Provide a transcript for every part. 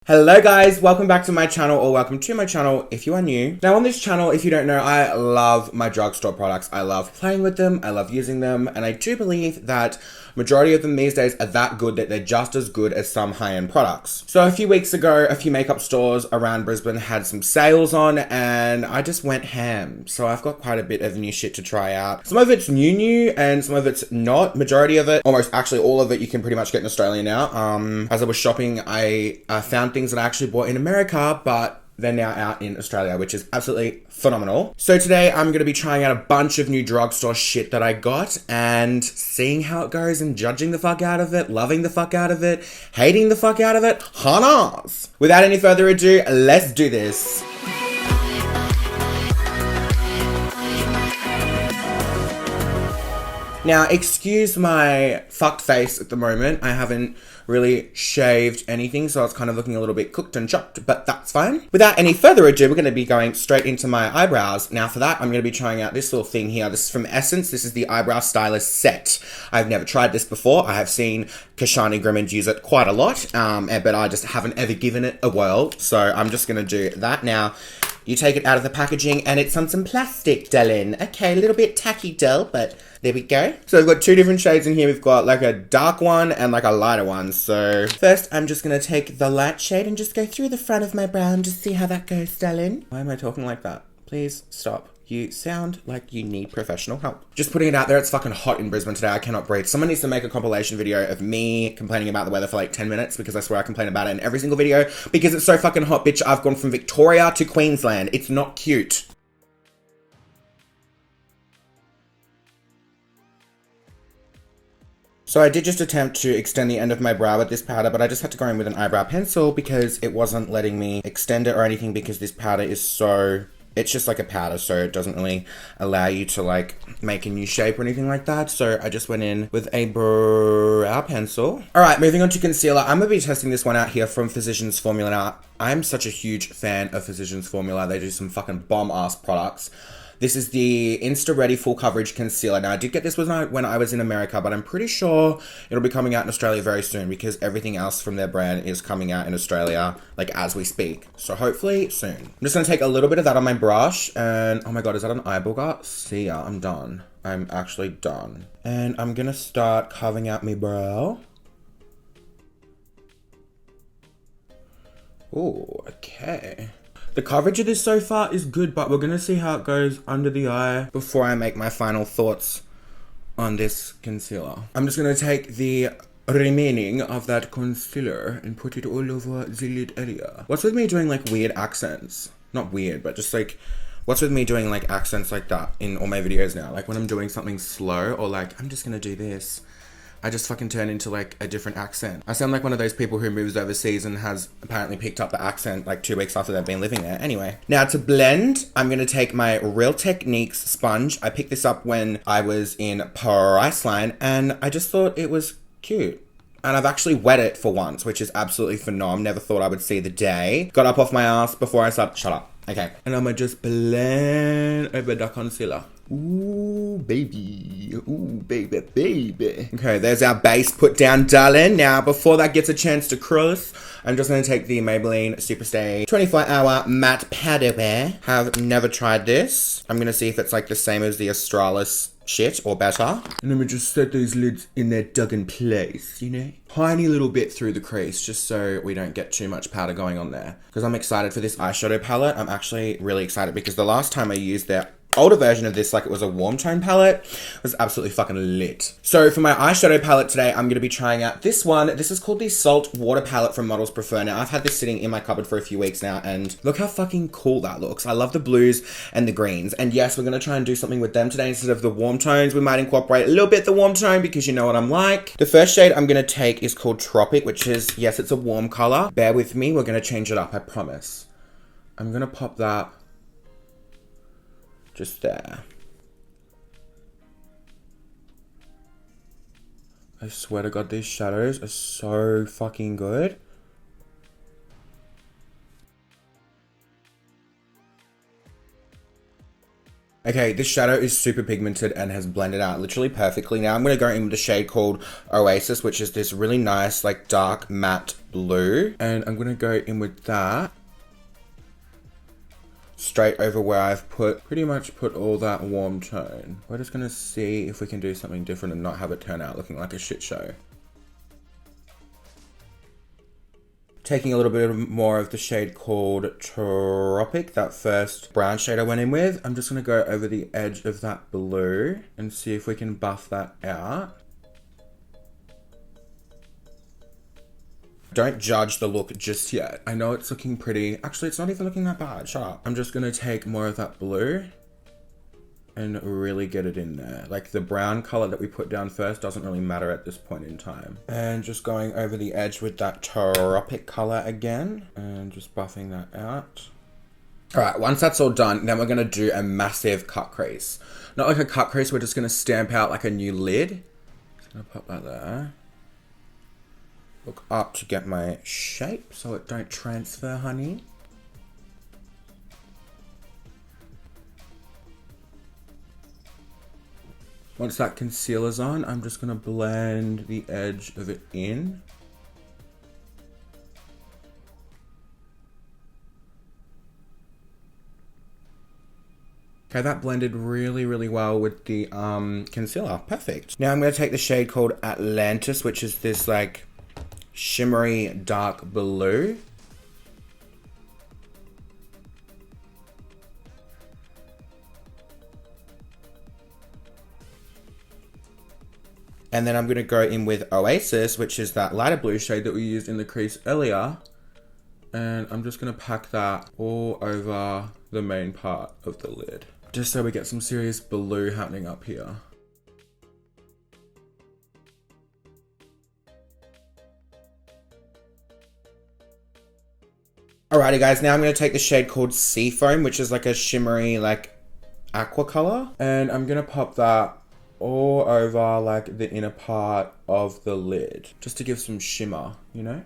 Hello guys, welcome back to my channel, or welcome to my channel if you are new. Now on this channel, if you don't know, I love my drugstore products. I love playing with them, I love using them, and I do believe that majority of them these days are that good that they're just as good as some high-end products. So a few weeks ago, a few makeup stores around Brisbane had some sales on and I just went ham. So I've got quite a bit of new shit to try out. Some of it's new and some of it's not. Majority of it, almost actually all of it, you can pretty much get in Australia now. As I was shopping, I found things that I actually bought in America, but they're now out in Australia, which is absolutely phenomenal. So today I'm going to be trying out a bunch of new drugstore shit that I got and seeing how it goes and judging the fuck out of it, loving the fuck out of it, hating the fuck out of it. Hanas! Without any further ado, let's do this. Now, excuse my fucked face at the moment. I haven't really shaved anything, so it's kind of looking a little bit cooked and chopped, but that's fine. Without any further ado, we're going to be going straight into my eyebrows. Now for that, I'm going to be trying out this little thing here. This is from Essence. This is the Eyebrow Stylist Set. I've never tried this before. I have seen Kashani Grimmond use it quite a lot, but I just haven't ever given it a whirl, so I'm just going to do that now. You take it out of the packaging and it's on some plastic, darling. Okay, a little bit tacky, doll, but there we go. So we've got two different shades in here. We've got like a dark one and like a lighter one. So first, I'm just going to take the light shade and just go through the front of my brow and just see how that goes, darling. Why am I talking like that? Please stop. You sound like you need professional help. Just putting it out there, it's fucking hot in Brisbane today. I cannot breathe. Someone needs to make a compilation video of me complaining about the weather for like 10 minutes because I swear I complain about it in every single video because it's so fucking hot, bitch. I've gone from Victoria to Queensland. It's not cute. So I did just attempt to extend the end of my brow with this powder, but I just had to go in with an eyebrow pencil because it wasn't letting me extend it or anything because this powder is so... It's just like a powder, so it doesn't really allow you to like make a new shape or anything like that. So I just went in with a brow pencil. All right, moving on to concealer. I'm gonna be testing this one out here from Physicians Formula. Now, I'm such a huge fan of Physicians Formula. They do some fucking bomb-ass products. This is the Insta Ready Full Coverage Concealer. Now, I did get this when I was in America, but I'm pretty sure it'll be coming out in Australia very soon because everything else from their brand is coming out in Australia, like, as we speak. So hopefully soon. I'm just gonna take a little bit of that on my brush and, oh my God, is that an eye booger? See ya, I'm done. I'm actually done. And I'm gonna start carving out my brow. Ooh, okay. The coverage of this so far is good, but we're going to see how it goes under the eye before I make my final thoughts on this concealer. I'm just going to take the remaining of that concealer and put it all over the lid area. What's with me doing like weird accents? Not weird, but just like, what's with me doing like accents like that in all my videos now? Like when I'm doing something slow or like, I'm just going to do this, I just fucking turn into like a different accent. I sound like one of those people who moves overseas and has apparently picked up the accent like 2 weeks after they've been living there. Anyway, now to blend, I'm gonna take my Real Techniques sponge. I picked this up when I was in Priceline and I just thought it was cute. And I've actually wet it for once, which is absolutely phenomenal. Never thought I would see the day. Got up off my ass before I started. Shut up. Okay. And I'm gonna just blend over the concealer. Ooh, baby. Ooh, baby, baby. Okay, there's our base put down, darling. Now, before that gets a chance to cross, I'm just going to take the Maybelline Superstay 24-hour matte powder wear. Have never tried this. I'm going to see if it's like the same as the Australis shit or better. And then we just set these lids in their dug in place, you know? Tiny little bit through the crease just so we don't get too much powder going on there. Because I'm excited for this eyeshadow palette. I'm actually really excited because the last time I used their older version of this, like it was a warm tone palette, was absolutely fucking lit. So for my eyeshadow palette today, I'm going to be trying out this one. This is called the Salt Water Palette from Models Prefer. Now, I've had this sitting in my cupboard for a few weeks now, and look how fucking cool that looks. I love the blues and the greens. And yes, we're going to try and do something with them today instead of the warm tones. We might incorporate a little bit the warm tone because you know what I'm like. The first shade I'm going to take is called Tropic, which is, yes, it's a warm color. Bear with me. We're going to change it up, I promise. I'm going to pop that just there. I swear to God, these shadows are so fucking good. Okay, this shadow is super pigmented and has blended out literally perfectly. Now I'm going to go in with a shade called Oasis, which is this really nice, like, dark matte blue. And I'm going to go in with that straight over where I've pretty much put all that warm tone. We're just going to see if we can do something different and not have it turn out looking like a shit show. Taking a little bit more of the shade called Tropic, that first brown shade I went in with. I'm just going to go over the edge of that blue and see if we can buff that out. Don't judge the look just yet. I know it's looking pretty. Actually, it's not even looking that bad. Shut up. I'm just going to take more of that blue and really get it in there. Like, the brown color that we put down first doesn't really matter at this point in time. And just going over the edge with that Tropic color again and just buffing that out. All right, once that's all done, then we're gonna do a massive cut crease. Not like a cut crease, we're just gonna stamp out like a new lid. Just gonna pop that there. Look up to get my shape so it don't transfer, honey. Once that concealer's on, I'm just gonna blend the edge of it in. Okay, that blended really, really well with the concealer. Perfect. Now I'm gonna take the shade called Atlantis, which is this like shimmery dark blue. And then I'm going to go in with Oasis, which is that lighter blue shade that we used in the crease earlier. And I'm just going to pack that all over the main part of the lid, just so we get some serious blue happening up here. Alrighty guys, now I'm going to take the shade called Seafoam, which is like a shimmery like aqua color. And I'm going to pop that all over like the inner part of the lid, just to give some shimmer, you know?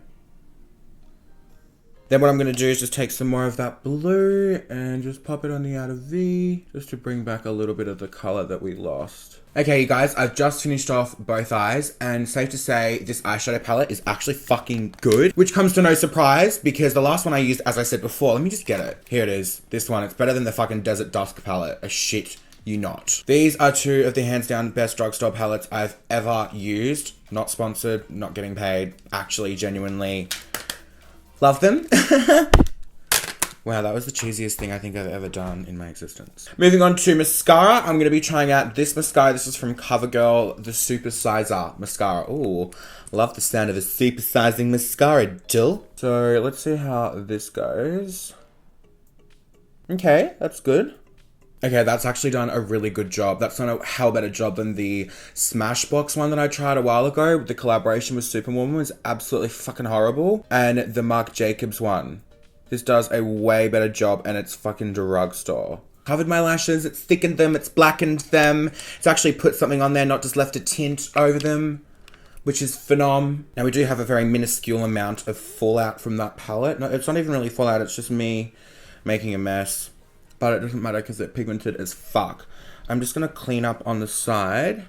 Then what I'm going to do is just take some more of that blue and just pop it on the outer V, just to bring back a little bit of the color that we lost. Okay, you guys, I've just finished off both eyes, and safe to say, this eyeshadow palette is actually fucking good, which comes to no surprise, because the last one I used, as I said before, let me just get it. Here it is, this one. It's better than the fucking Desert Dusk palette. A shit you not. These are two of the hands down best drugstore palettes I've ever used. Not sponsored, not getting paid. Actually, genuinely love them. Wow, that was the cheesiest thing I think I've ever done in my existence. Moving on to mascara, I'm going to be trying out this mascara. This is from CoverGirl, the Super Sizer mascara. Ooh, love the sound of a supersizing mascara, Jill. So let's see how this goes. Okay, that's good. Okay, that's actually done a really good job. That's done a hell better job than the Smashbox one that I tried a while ago. The collaboration with Superwoman was absolutely fucking horrible. And the Marc Jacobs one. This does a way better job, and it's fucking drugstore. Covered my lashes, it's thickened them, it's blackened them. It's actually put something on there, not just left a tint over them, which is phenom. Now we do have a very minuscule amount of fallout from that palette. No, it's not even really fallout, it's just me making a mess. But it doesn't matter because they're pigmented as fuck. I'm just going to clean up on the side.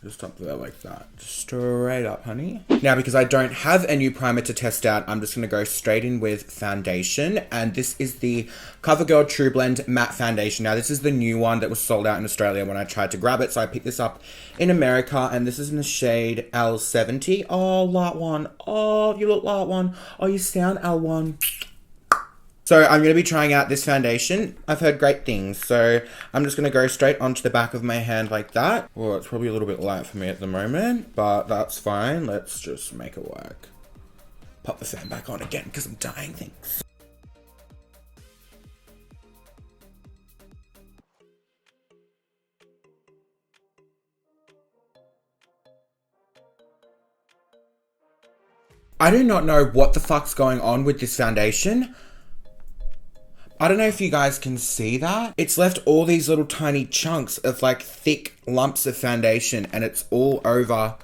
Just up there like that. Straight up, honey. Now, because I don't have a new primer to test out, I'm just going to go straight in with foundation. And this is the CoverGirl True Blend Matte Foundation. Now, this is the new one that was sold out in Australia when I tried to grab it. So I picked this up in America. And this is in the shade L70. Oh, light one. Oh, you look light one. Oh, you sound L1. So I'm going to be trying out this foundation. I've heard great things. So I'm just going to go straight onto the back of my hand like that. Well, it's probably a little bit light for me at the moment, but that's fine. Let's just make it work. Pop the fan back on again because I'm dying. Thanks. I do not know what the fuck's going on with this foundation. I don't know if you guys can see that. It's left all these little tiny chunks of like thick lumps of foundation, and it's all over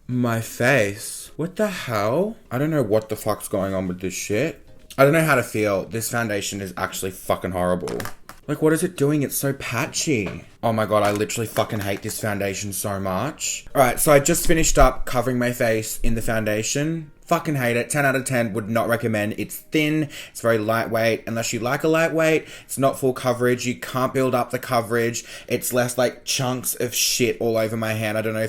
my face. What the hell? I don't know what the fuck's going on with this shit. I don't know how to feel. This foundation is actually fucking horrible. Like, what is it doing? It's so patchy. Oh my god, I literally fucking hate this foundation so much. Alright, so I just finished up covering my face in the foundation. Fucking hate it. 10 out of 10. Would not recommend. It's thin. It's very lightweight. Unless you like a lightweight, it's not full coverage. You can't build up the coverage. It's less like chunks of shit all over my hand. I don't know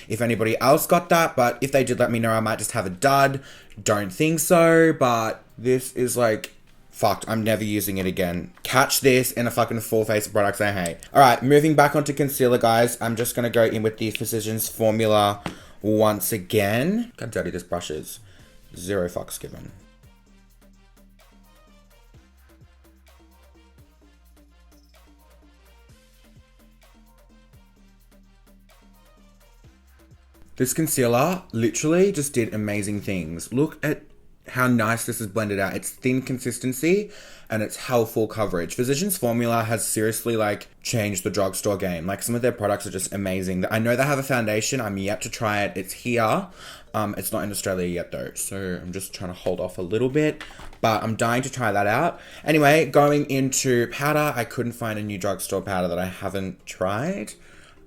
if anybody else got that, but if they did, let me know. I might just have a dud. Don't think so, but this is like... fucked. I'm never using it again. Catch this in a fucking full face of products I hate. Alright, moving back onto concealer, guys. I'm just going to go in with the Physicians Formula once again. Look how dirty this brush is. Zero fucks given. This concealer literally just did amazing things. Look at how nice this is blended out. It's thin consistency and it's full coverage. Physicians Formula has seriously like changed the drugstore game. Like some of their products are just amazing. I know they have a foundation. I'm yet to try it. It's here. It's not in Australia yet though. So I'm just trying to hold off a little bit, but I'm dying to try that out. Anyway, going into powder, I couldn't find a new drugstore powder that I haven't tried.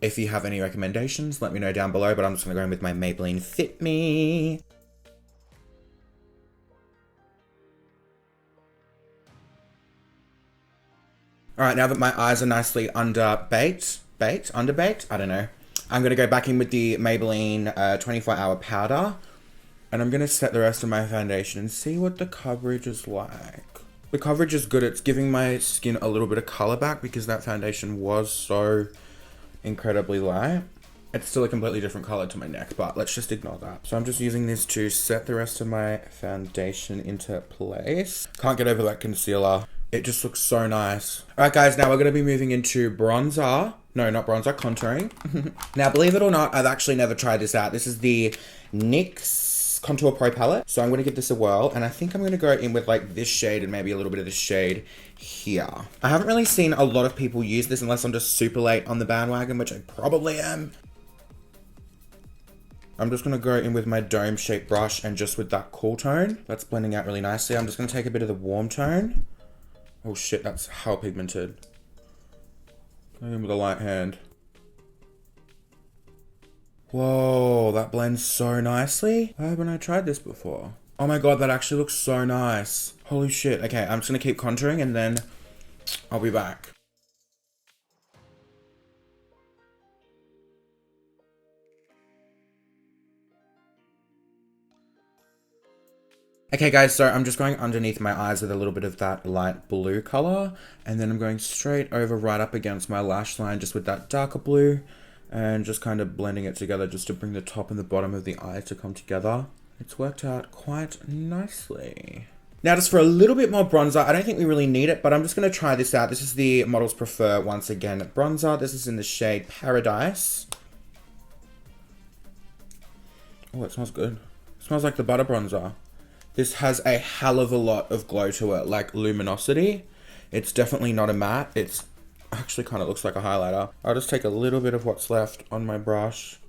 If you have any recommendations, let me know down below, but I'm just gonna go in with my Maybelline Fit Me. Alright, now that my eyes are nicely underbaked, I don't know. I'm going to go back in with the Maybelline 24-hour powder. And I'm going to set the rest of my foundation and see what the coverage is like. The coverage is good. It's giving my skin a little bit of color back because that foundation was so incredibly light. It's still a completely different color to my neck, but let's just ignore that. So I'm just using this to set the rest of my foundation into place. Can't get over that concealer. It just looks so nice. Alright guys, now we're going to be moving into bronzer. No, not bronzer, contouring. Now, believe it or not, I've actually never tried this out. This is the NYX Contour Pro palette. So I'm going to give this a whirl. And I think I'm going to go in with like this shade and maybe a little bit of this shade here. I haven't really seen a lot of people use this unless I'm just super late on the bandwagon, which I probably am. I'm just going to go in with my dome-shaped brush and just with that cool tone. That's blending out really nicely. I'm just going to take a bit of the warm tone. Oh shit, that's how pigmented. Going in with a light hand. Whoa, that blends so nicely. Why haven't I tried this before? Oh my god, that actually looks so nice. Holy shit. Okay, I'm just going to keep contouring and then I'll be back. Okay guys, so I'm just going underneath my eyes with a little bit of that light blue color. And then I'm going straight over right up against my lash line just with that darker blue. And just kind of blending it together just to bring the top and the bottom of the eye to come together. It's worked out quite nicely. Now just for a little bit more bronzer, I don't think we really need it, but I'm just going to try this out. This is the Models Prefer, once again, bronzer. This is in the shade Paradise. Oh, it smells good. It smells like the butter bronzer. This has a hell of a lot of glow to it, like luminosity. It's definitely not a matte. It's actually kind of looks like a highlighter. I'll just take a little bit of what's left on my brush.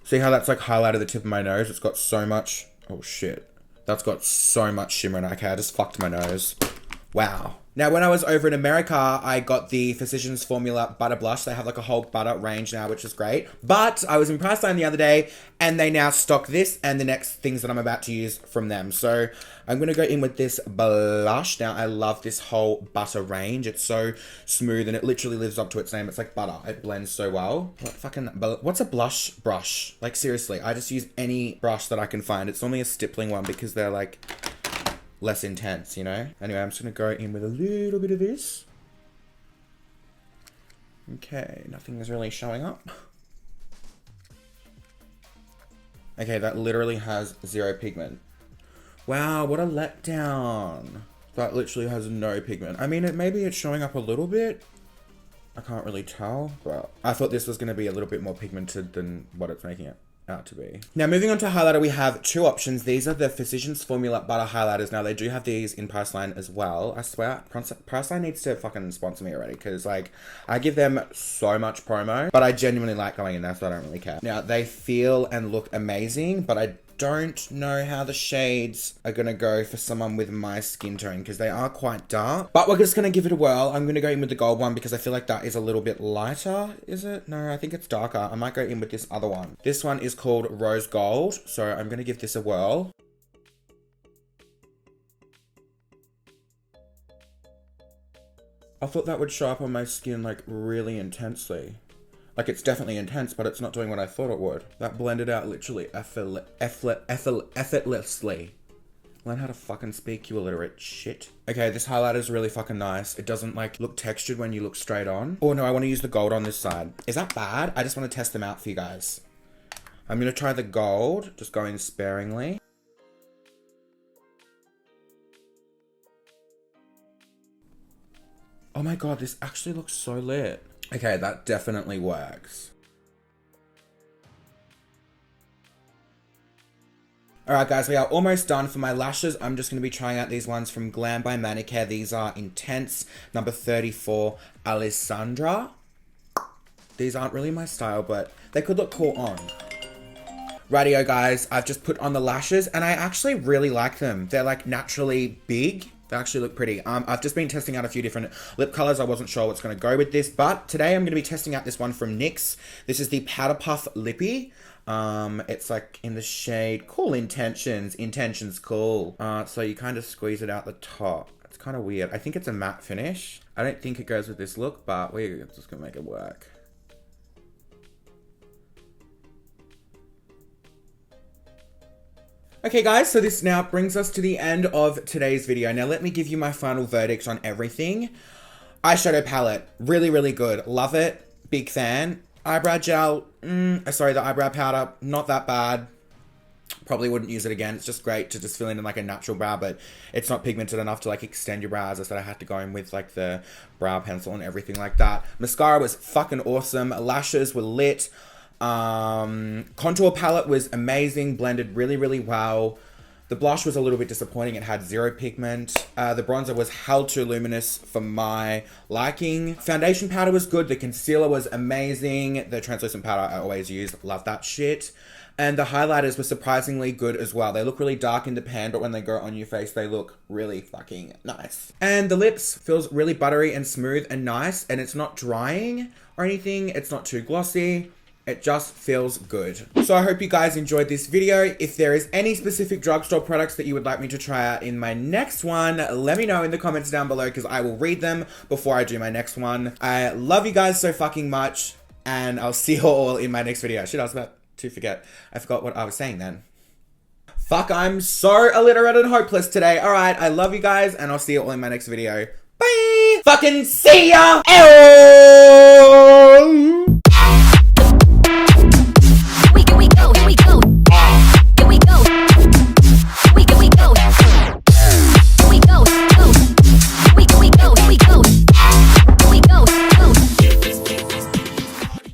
See how that's like highlighted the tip of my nose? It's got so much... oh shit. That's got so much shimmer in it. Okay, I just fucked my nose. Wow. Now, when I was over in America, I got the Physicians Formula Butter Blush. They have like a whole butter range now, which is great. But I was in Priceline the other day, and they now stock this and the next things that I'm about to use from them. So I'm going to go in with this blush. Now, I love this whole butter range. It's so smooth, and it literally lives up to its name. It's like butter. It blends so well. What's a blush brush? Like, seriously, I just use any brush that I can find. It's only a stippling one because they're like... less intense, you know? Anyway, I'm just going to go in with a little bit of this. Okay, nothing is really showing up. Okay, that literally has zero pigment. Wow, what a letdown. That literally has no pigment. I mean, maybe it's showing up a little bit. I can't really tell, but I thought this was going to be a little bit more pigmented than what it's making it out to be. Now, moving on to highlighter, we have two options. These are the Physicians Formula Butter Highlighters. Now, they do have these in Priceline as well. I swear, Priceline needs to fucking sponsor me already, because, like, I give them so much promo, but I genuinely like going in there, so I don't really care. Now, they feel and look amazing, but I don't know how the shades are gonna go for someone with my skin tone because they are quite dark. But we're just gonna give it a whirl. I'm gonna go in with the gold one because I feel like that is a little bit lighter. Is it? No, I think it's darker. I might go in with this other one. This one is called Rose Gold. So I'm gonna give this a whirl. I thought that would show up on my skin like really intensely. Like it's definitely intense, but it's not doing what I thought it would. That blended out literally effortlessly. Learn how to fucking speak, you illiterate shit. Okay, this highlighter is really fucking nice. It doesn't like look textured when you look straight on. Oh no, I want to use the gold on this side. Is that bad? I just want to test them out for you guys. I'm going to try the gold, just going sparingly. Oh my god, this actually looks so lit. Okay, that definitely works. Alright guys, we are almost done for my lashes. I'm just going to be trying out these ones from Glam by Manicare. These are Intense, number 34, Alessandra. These aren't really my style, but they could look cool on. Rightio guys, I've just put on the lashes and I actually really like them. They're like naturally big. They actually look pretty. I've just been testing out a few different lip colors. I wasn't sure what's going to go with this, but today I'm going to be testing out this one from NYX. This is the Powder Puff Lippy. It's like in the shade Cool Intentions. Intentions Cool. So you kind of squeeze it out the top. It's kind of weird. I think it's a matte finish. I don't think it goes with this look, but we're just going to make it work. Okay guys, so this now brings us to the end of today's video. Now let me give you my final verdict on everything. Eyeshadow palette, really, really good. Love it, big fan. Eyebrow gel, sorry, the eyebrow powder, not that bad. Probably wouldn't use it again. It's just great to just fill in like a natural brow, but it's not pigmented enough to like extend your brows. I said I had to go in with like the brow pencil and everything like that. Mascara was fucking awesome. Lashes were lit. Contour palette was amazing, blended really, really well. The blush was a little bit disappointing. It had zero pigment. The bronzer was hell too luminous for my liking. Foundation powder was good. The concealer was amazing. The translucent powder I always use. Love that shit. And the highlighters were surprisingly good as well. They look really dark in the pan, but when they go on your face, they look really fucking nice. And the lips feels really buttery and smooth and nice. And it's not drying or anything. It's not too glossy. It just feels good. So I hope you guys enjoyed this video. If there is any specific drugstore products that you would like me to try out in my next one, let me know in the comments down below because I will read them before I do my next one. I love you guys so fucking much and I'll see you all in my next video. Shit, I was about to forget. I forgot what I was saying then. Fuck, I'm so illiterate and hopeless today. Alright, I love you guys and I'll see you all in my next video. Bye! Fucking see ya! Ew!